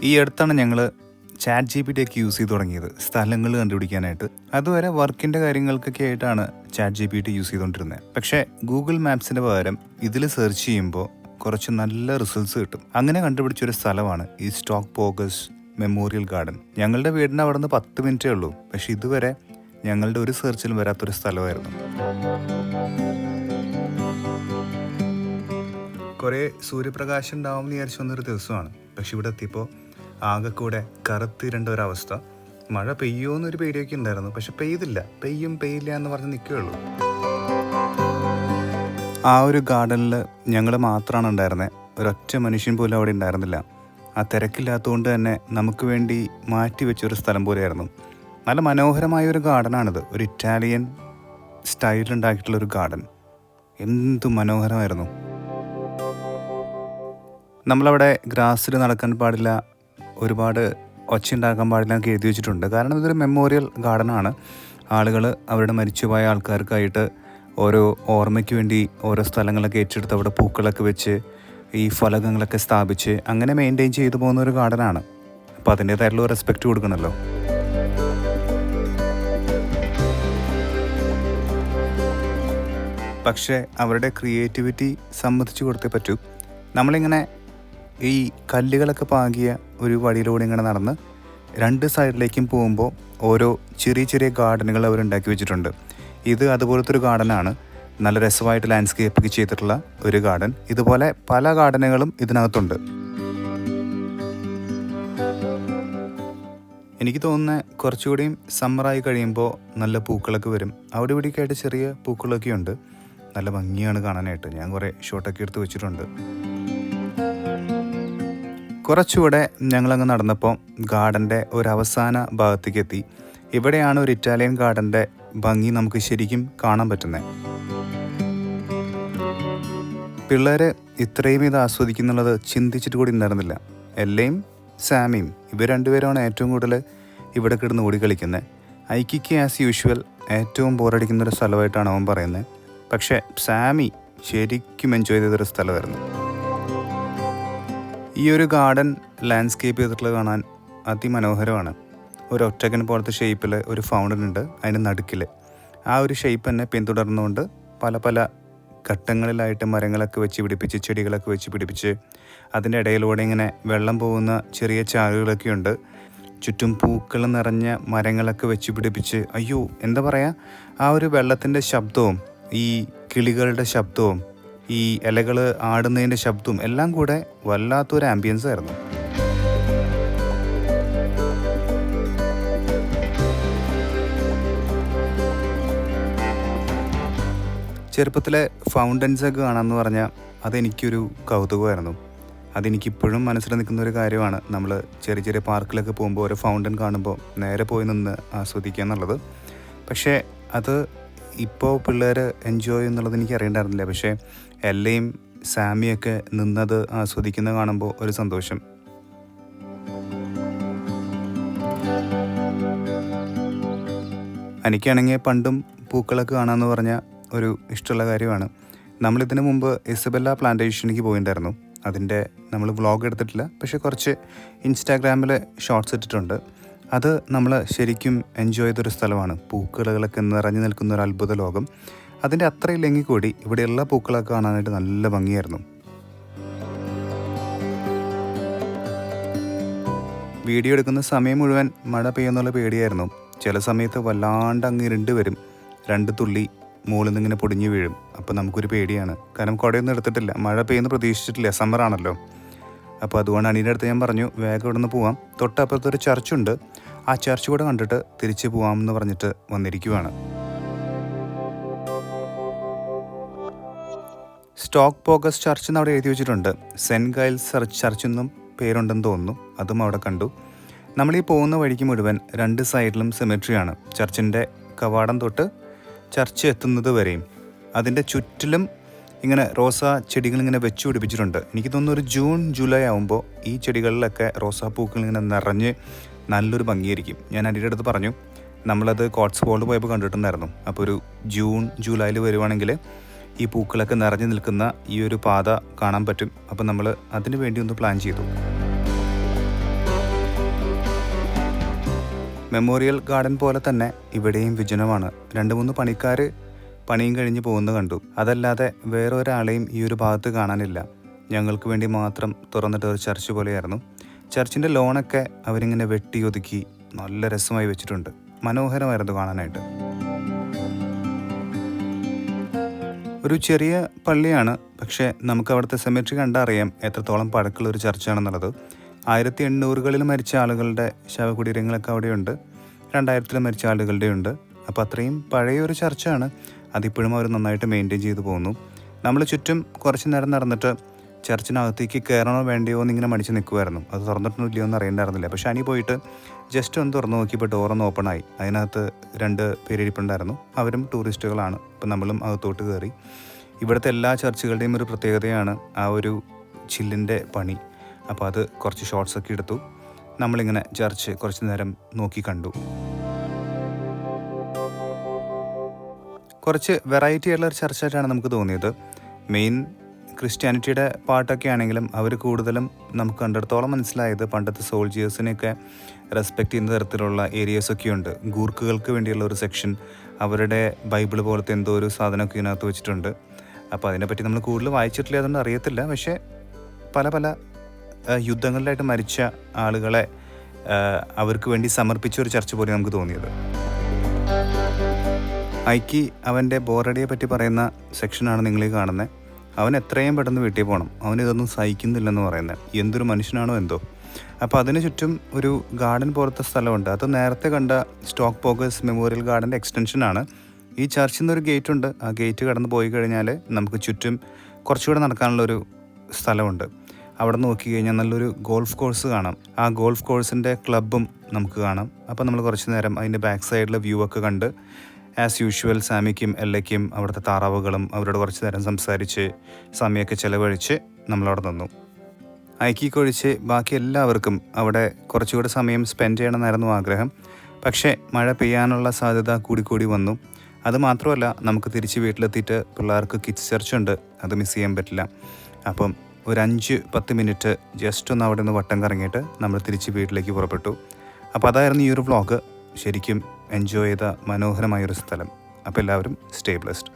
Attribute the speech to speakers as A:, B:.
A: ഈ അടുത്താണ് ഞങ്ങൾ ChatGPT ഒക്കെ യൂസ് ചെയ്ത് തുടങ്ങിയത് സ്ഥലങ്ങൾ കണ്ടുപിടിക്കാനായിട്ട്. അതുവരെ വർക്കിൻ്റെ കാര്യങ്ങൾക്കൊക്കെ ആയിട്ടാണ് ChatGPT യൂസ് ചെയ്തുകൊണ്ടിരുന്നത്. പക്ഷേ ഗൂഗിൾ മാപ്സിൻ്റെ പകരം ഇതിൽ സെർച്ച് ചെയ്യുമ്പോൾ കുറച്ച് നല്ല റിസൾട്ട്സ് കിട്ടും. അങ്ങനെ കണ്ടുപിടിച്ചൊരു സ്ഥലമാണ് ഈ സ്റ്റോക്ക് പോഗസ് മെമ്മോറിയൽ ഗാർഡൻ. ഞങ്ങളുടെ വീടിൻ്റെ അവിടെ നിന്ന് 10 മിനിറ്റേ ഉള്ളൂ. പക്ഷേ ഇതുവരെ ഞങ്ങളുടെ ഒരു സെർച്ചിലും വരാത്തൊരു സ്ഥലമായിരുന്നു. കുറേ സൂര്യപ്രകാശം ഉണ്ടാവും എന്ന് വിചാരിച്ചു വന്നൊരു ദിവസമാണ്. പക്ഷെ ഇവിടെ എത്തിയപ്പോൾ ആകെ കൂടെ കറുത്തിരണ്ട ഒരവസ്ഥ. മഴ പെയ്യുമോയെന്നൊരു പേടിയൊക്കെ ഉണ്ടായിരുന്നു. പക്ഷെ പെയ്തില്ല. പെയ്യില്ല എന്ന് പറഞ്ഞ് നിൽക്കുകയുള്ളൂ. ആ ഒരു ഗാർഡനിൽ ഞങ്ങൾ മാത്രമാണ് ഉണ്ടായിരുന്നത്. ഒരൊറ്റ മനുഷ്യൻ പോലും അവിടെ ഉണ്ടായിരുന്നില്ല. ആ തിരക്കില്ലാത്തതുകൊണ്ട് തന്നെ നമുക്ക് വേണ്ടി മാറ്റി വെച്ചൊരു സ്ഥലം പോലെയായിരുന്നു. നല്ല മനോഹരമായൊരു ഗാർഡനാണിത്. ഒരു ഇറ്റാലിയൻ സ്റ്റൈലുണ്ടാക്കിയിട്ടുള്ളൊരു ഗാർഡൻ. എന്തു മനോഹരമായിരുന്നു. നമ്മളവിടെ ഗ്രാസിൽ നടക്കാൻ പാടില്ല, ഒരുപാട് ഒച്ച ഉണ്ടാക്കാൻ പാടില്ല എന്നൊക്കെ എഴുതി വെച്ചിട്ടുണ്ട്. കാരണം ഇതൊരു മെമ്മോറിയൽ ഗാർഡനാണ്. ആളുകൾ അവരുടെ മരിച്ചുപോയ ആൾക്കാർക്കായിട്ട് ഓരോ ഓർമ്മയ്ക്ക് വേണ്ടി ഓരോ സ്ഥലങ്ങളൊക്കെ ഏറ്റെടുത്ത് അവിടെ പൂക്കളൊക്കെ വെച്ച് ഈ ഫലകങ്ങളൊക്കെ സ്ഥാപിച്ച് അങ്ങനെ മെയിൻറ്റെയിൻ ചെയ്തു പോകുന്ന ഒരു ഗാർഡനാണ്. അപ്പോൾ അതിൻ്റേതായിട്ടുള്ള റെസ്പെക്റ്റ് കൊടുക്കണമല്ലോ. പക്ഷേ അവരുടെ ക്രിയേറ്റിവിറ്റി സമ്മതിച്ചു കൊടുത്തേ പറ്റൂ. നമ്മളിങ്ങനെ ഈ കല്ലുകളൊക്കെ പാകിയ ഒരു വഴിയിലൂടെ ഇങ്ങനെ നടന്ന് 2 സൈഡിലേക്കും പോകുമ്പോൾ ഓരോ ചെറിയ ചെറിയ ഗാർഡനുകൾ അവരുണ്ടാക്കി വെച്ചിട്ടുണ്ട്. ഇത് അതുപോലത്തെ ഒരു ഗാർഡനാണ്. നല്ല രസമായിട്ട് ലാൻഡ്സ്കേപ്പൊക്കെ ചെയ്തിട്ടുള്ള ഒരു ഗാർഡൻ. ഇതുപോലെ പല ഗാർഡനുകളും ഇതിനകത്തുണ്ട്. എനിക്ക് തോന്നുന്നത് കുറച്ചുകൂടിയും സമ്മറായി കഴിയുമ്പോൾ നല്ല പൂക്കളൊക്കെ വരും. അവിടെ ഇവിടെയൊക്കെ ആയിട്ട് ചെറിയ പൂക്കളൊക്കെ ഉണ്ട്. നല്ല ഭംഗിയാണ് കാണാനായിട്ട്. ഞാൻ കുറേ ഷോട്ടൊക്കെ എടുത്ത് വെച്ചിട്ടുണ്ട്. കുറച്ചുകൂടെ ഞങ്ങളങ്ങ് നടന്നപ്പോൾ ഗാർഡൻ്റെ ഒരവസാന ഭാഗത്തേക്ക് എത്തി. ഇവിടെയാണ് ഒരു ഇറ്റാലിയൻ ഗാർഡൻ്റെ ഭംഗി നമുക്ക് ശരിക്കും കാണാൻ പറ്റുന്നത്. പിള്ളേർ ഇത്രയും ഇത് ആസ്വദിക്കുന്നുള്ളത് ചിന്തിച്ചിട്ട് കൂടി ഉണ്ടായിരുന്നില്ല. എല്ലയും സാമിയും ഇവർ രണ്ടുപേരുമാണ് ഏറ്റവും കൂടുതൽ ഇവിടെ കിടന്ന് ഓടിക്കളിക്കുന്നത്. ഐക്കിക്ക് ആസ് യൂഷ്വൽ ഏറ്റവും ബോറടിക്കുന്നൊരു സ്ഥലമായിട്ടാണ് അവൻ പറയുന്നത്. പക്ഷേ സാമി ശരിക്കും എൻജോയ് ചെയ്തൊരു സ്ഥലമായിരുന്നു. ഈ ഒരു ഗാർഡൻ ലാൻഡ്സ്കേപ്പ് ചെയ്തിട്ടുള്ളത് കാണാൻ അതിമനോഹരമാണ്. ഒരു ഒറ്റകൻ പോലത്തെ ഷേപ്പിൽ ഒരു ഫൗണ്ടൻ ഉണ്ട്. അതിൻ്റെ നടുക്കിൽ ആ ഒരു ഷേപ്പ് തന്നെ പിന്തുടർന്നുകൊണ്ട് പല പല ഘട്ടങ്ങളിലായിട്ട് മരങ്ങളൊക്കെ വെച്ച് പിടിപ്പിച്ച് ചെടികളൊക്കെ വെച്ച് പിടിപ്പിച്ച് അതിൻ്റെ ഇടയിലൂടെ ഇങ്ങനെ വെള്ളം പോകുന്ന ചെറിയ ചാലുകളൊക്കെ ഉണ്ട്. ചുറ്റും പൂക്കൾ നിറഞ്ഞ മരങ്ങളൊക്കെ വെച്ച് പിടിപ്പിച്ച് അയ്യോ എന്താ പറയുക, ആ ഒരു വെള്ളത്തിൻ്റെ ശബ്ദവും ഈ കിളികളുടെ ശബ്ദവും ഈ ഇലകൾ ആടുന്നതിൻ്റെ ശബ്ദവും എല്ലാം കൂടെ വല്ലാത്തൊരു ആംബിയൻസ് ആയിരുന്നു. ചെറുപ്പത്തിലെ ഫൗണ്ടൻസൊക്കെ കാണാമെന്ന് പറഞ്ഞാൽ അതെനിക്കൊരു കൗതുകമായിരുന്നു. അതെനിക്കിപ്പോഴും മനസ്സിൽ നിൽക്കുന്ന ഒരു കാര്യമാണ്. നമ്മൾ ചെറിയ ചെറിയ പാർക്കിലൊക്കെ പോകുമ്പോൾ ഓരോ ഫൗണ്ടൻ കാണുമ്പോൾ നേരെ പോയി നിന്ന് ആസ്വദിക്കുക എന്നുള്ളത്. പക്ഷേ അത് ഇപ്പോൾ പിള്ളേർ എൻജോയ് എന്നുള്ളത് എനിക്ക് അറിയണ്ടായിരുന്നില്ല. പക്ഷേ എല്ലയും സാമിയൊക്കെ നിന്നത് ആസ്വദിക്കുന്നത് കാണുമ്പോൾ ഒരു സന്തോഷം. എനിക്കാണെങ്കിൽ പണ്ടും പൂക്കളൊക്കെ കാണാമെന്ന് പറഞ്ഞാൽ ഒരു ഇഷ്ടമുള്ള കാര്യമാണ്. നമ്മളിതിനു മുമ്പ് ഇസബെല്ല പ്ലാന്റേഷനിലേക്ക് പോയിട്ടുണ്ടായിരുന്നു. അതിൻ്റെ നമ്മൾ വ്ളോഗ് എടുത്തിട്ടില്ല. പക്ഷേ കുറച്ച് ഇൻസ്റ്റാഗ്രാമിൽ ഷോർട്സ് ഇട്ടിട്ടുണ്ട്. അത് നമ്മൾ ശരിക്കും എൻജോയ് ചെയ്തൊരു സ്ഥലമാണ്. പൂക്കളുകളൊക്കെ നിറഞ്ഞു നിൽക്കുന്ന ഒരു അത്ഭുത ലോകം. അതിൻ്റെ അത്രയില്ലെങ്കിൽ കൂടി ഇവിടെയുള്ള പൂക്കളൊക്കെ കാണാനായിട്ട് നല്ല ഭംഗിയായിരുന്നു. വീഡിയോ എടുക്കുന്ന സമയം മുഴുവൻ മഴ പെയ്യുന്നുള്ള പേടിയായിരുന്നു. ചില സമയത്ത് വല്ലാണ്ട് അങ്ങ് ഇരുണ്ട് വരും. 2 തുള്ളി മുകളിൽ നിന്നിങ്ങനെ പൊടിഞ്ഞു വീഴും. അപ്പോൾ നമുക്കൊരു പേടിയാണ്. കാരണം കുടയൊന്നും എടുത്തിട്ടില്ല, മഴ പെയ്യുന്ന പ്രതീക്ഷിച്ചിട്ടില്ല, സമ്മറാണല്ലോ. അപ്പോൾ അതുകൊണ്ടാണ് ഇതിൻ്റെ അടുത്ത് ഞാൻ പറഞ്ഞു വേഗം ഇവിടെ നിന്ന് പോവാം. തൊട്ടപ്പുറത്തൊരു ചർച്ചുണ്ട്, ആ ചർച്ച് കൂടെ കണ്ടിട്ട് തിരിച്ച് പോവാമെന്ന് പറഞ്ഞിട്ട് വന്നിരിക്കുവാണ്. സ്റ്റോക്ക് പോഗസ് ചർച്ച് എന്ന് അവിടെ എഴുതി വെച്ചിട്ടുണ്ട്. സെൻറ്റ് ഗൈൽസ് ചർച്ച് എന്നും പേരുണ്ടെന്ന് തോന്നുന്നു. അതും അവിടെ കണ്ടു. നമ്മളീ പോകുന്ന വഴിക്ക് മുഴുവൻ 2 സൈഡിലും സിമെട്രിയാണ്. ചർച്ചിൻ്റെ കവാടം തൊട്ട് ചർച്ച് എത്തുന്നത് വരെയും അതിൻ്റെ ചുറ്റിലും ഇങ്ങനെ റോസാ ചെടികൾ ഇങ്ങനെ വെച്ച് പിടിപ്പിച്ചിട്ടുണ്ട്. എനിക്ക് തോന്നുന്നു ഒരു ജൂൺ ജൂലൈ ആകുമ്പോൾ ഈ ചെടികളിലൊക്കെ റോസാപ്പൂക്കൾ ഇങ്ങനെ നിറഞ്ഞ് നല്ലൊരു ഭംഗിയായിരിക്കും. ഞാൻ അതിൻ്റെ അടുത്ത് പറഞ്ഞു നമ്മളത് കോട്ട്സ്വോൾഡ് പോയപ്പോൾ കണ്ടിട്ടുണ്ടായിരുന്നു. അപ്പോൾ ഒരു ജൂൺ ജൂലൈയിൽ വരുവാണെങ്കിൽ ഈ പൂക്കളൊക്കെ നിറഞ്ഞു നിൽക്കുന്ന ഈ ഒരു പാത കാണാൻ പറ്റും. അപ്പോൾ നമ്മൾ അതിനു വേണ്ടി ഒന്ന് പ്ലാൻ ചെയ്തു. മെമ്മോറിയൽ ഗാർഡൻ പോലെ തന്നെ ഇവിടെയും വിജനമാണ്. 2-3 പണിക്കാർ പണിയും കഴിഞ്ഞ് പോകുന്നത് കണ്ടു. അതല്ലാതെ വേറെ ഒരാളെയും ഈ ഒരു ഭാഗത്ത് കാണാനില്ല. ഞങ്ങൾക്ക് വേണ്ടി മാത്രം തുറന്നിട്ട ഒരു ചർച്ച് പോലെയായിരുന്നു. ചർച്ചിൻ്റെ ലോണൊക്കെ അവരിങ്ങനെ വെട്ടി ഒതുക്കി നല്ല രസമായി വെച്ചിട്ടുണ്ട്. മനോഹരമായിരുന്നു കാണാനായിട്ട്. ഒരു ചെറിയ പള്ളിയാണ്, പക്ഷേ നമുക്ക് അവിടുത്തെ സെമിട്രി കണ്ടാൽ അറിയാം എത്രത്തോളം പഴക്കമുള്ള ഒരു ചർച്ചാണെന്നുള്ളത്. 1800-കളിൽ മരിച്ച ആളുകളുടെ ശവകുടീരങ്ങളൊക്കെ അവിടെയുണ്ട്. 2000-ൽ മരിച്ച ആളുകളുടെ ഉണ്ട്. അപ്പോൾ അത്രയും പഴയൊരു ചർച്ചാണ്. അതിപ്പോഴും അവർ നന്നായിട്ട് മെയിൻറ്റെയിൻ ചെയ്തു പോകുന്നു. നമ്മൾ ചുറ്റും കുറച്ച് നേരം നടന്നിട്ട് ചർച്ചിനകത്തേക്ക് കയറണോ വേണ്ടയോ എന്നിങ്ങനെ മടിച്ച് നിൽക്കുമായിരുന്നു. അത് തുറന്നിട്ടൊന്നുമില്ലയോ എന്ന് അറിയണ്ടായിരുന്നില്ല. പക്ഷേ അനി പോയിട്ട് ജസ്റ്റ് ഒന്ന് തുറന്നു നോക്കിയപ്പോൾ ഡോറൊന്ന് ഓപ്പണായി. അതിനകത്ത് 2 പേരിരിപ്പുണ്ടായിരുന്നു. അവരും ടൂറിസ്റ്റുകളാണ്. അപ്പോൾ നമ്മളും അകത്തോട്ട് കയറി. ഇവിടുത്തെ എല്ലാ ചർച്ചുകളുടെയും ഒരു പ്രത്യേകതയാണ് ആ ഒരു ചില്ലിൻ്റെ പണി. അപ്പോൾ അത് കുറച്ച് ഷോർട്സൊക്കെ എടുത്തു. നമ്മളിങ്ങനെ ചർച്ച് കുറച്ച് നേരം നോക്കി കണ്ടു. കുറച്ച് വെറൈറ്റി ഉള്ള ഒരു ചർച്ചായിട്ടാണ് നമുക്ക് തോന്നിയത്. മെയിൻ ക്രിസ്ത്യാനിറ്റിയുടെ പാട്ടൊക്കെ ആണെങ്കിലും അവർ കൂടുതലും നമുക്ക് കണ്ടിടത്തോളം മനസ്സിലായത് പണ്ടത്തെ സോൾജിയേഴ്സിനെയൊക്കെ റെസ്പെക്റ്റ് ചെയ്യുന്ന തരത്തിലുള്ള ഏരിയസൊക്കെ ഉണ്ട്. ഗൂർക്കുകൾക്ക് വേണ്ടിയുള്ള ഒരു സെക്ഷൻ, അവരുടെ ബൈബിൾ പോലത്തെ എന്തോ ഒരു സാധനമൊക്കെ ഇതിനകത്ത് വെച്ചിട്ടുണ്ട്. അപ്പോൾ അതിനെപ്പറ്റി നമ്മൾ കൂടുതൽ വായിച്ചിട്ടില്ല, അതുകൊണ്ട് അറിയത്തില്ല. പക്ഷേ പല പല യുദ്ധങ്ങളിലായിട്ട് മരിച്ച ആളുകളെ അവർക്ക് വേണ്ടി സമർപ്പിച്ച ഒരു ചർച്ച പോലെ നമുക്ക് തോന്നിയത്. ഐക്കി അവൻ്റെ ബോറടിയെ പറ്റി പറയുന്ന സെക്ഷനാണ് നിങ്ങളീ കാണുന്നത്. അവൻ എത്രയും പെട്ടെന്ന് വീട്ടിൽ പോകണം, അവനിതൊന്നും സഹിക്കുന്നില്ലെന്ന് പറയുന്നത്. എന്തൊരു മനുഷ്യനാണോ എന്തോ. അപ്പോൾ അതിന് ചുറ്റും ഒരു ഗാർഡൻ പോലത്തെ സ്ഥലമുണ്ട്. അത് നേരത്തെ കണ്ട സ്റ്റോക്ക് പോക്കേഴ്സ് മെമ്മോറിയൽ ഗാർഡൻ്റെ എക്സ്റ്റൻഷനാണ്. ഈ ചർച്ചിൽ നിന്നൊരു ഗേറ്റ് ഉണ്ട്. ആ ഗേറ്റ് കടന്ന് പോയി കഴിഞ്ഞാൽ നമുക്ക് ചുറ്റും കുറച്ചുകൂടെ നടക്കാനുള്ളൊരു സ്ഥലമുണ്ട്. അവിടെ നോക്കി കഴിഞ്ഞാൽ നല്ലൊരു ഗോൾഫ് കോഴ്സ് കാണാം. ആ ഗോൾഫ് കോഴ്സിൻ്റെ ക്ലബ്ബും നമുക്ക് കാണാം. അപ്പോൾ നമ്മൾ കുറച്ച് നേരം അതിൻ്റെ ബാക്ക് സൈഡിലെ വ്യൂ ഒക്കെ കണ്ട് ആസ് യൂഷ്വൽ സാമിക്കും എല്ലയ്ക്കും അവിടുത്തെ താറാവുകളും അവരോട് കുറച്ച് നേരം സംസാരിച്ച് സമയമൊക്കെ ചിലവഴിച്ച് നമ്മളവിടെ നിന്നു. ഐക്കിക്കൊഴിച്ച് ബാക്കി എല്ലാവർക്കും അവിടെ കുറച്ചുകൂടെ സമയം സ്പെൻഡ് ചെയ്യണമെന്നായിരുന്നു ആഗ്രഹം. പക്ഷേ മഴ പെയ്യാനുള്ള സാധ്യത കൂടി വന്നു. അതുമാത്രമല്ല, നമുക്ക് തിരിച്ച് വീട്ടിലെത്തിയിട്ട് പിള്ളേർക്ക് കിഡ്സ് ചർച്ച് ഉണ്ട്, അത് മിസ് ചെയ്യാൻ പറ്റില്ല. അപ്പം ഒരു 5-10 മിനിറ്റ് ജസ്റ്റ് ഒന്ന് അവിടെ നിന്ന് വട്ടം കറങ്ങിയിട്ട് നമ്മൾ തിരിച്ച് വീട്ടിലേക്ക് പുറപ്പെട്ടു. അപ്പോൾ അതായിരുന്നു ഈ ഒരു വ്ളോഗ്. ശരിക്കും എൻജോയ് ചെയ്ത മനോഹരമായൊരു സ്ഥലം. അപ്പോൾ എല്ലാവരും സ്റ്റേ ബ്ലെസ്ഡ്.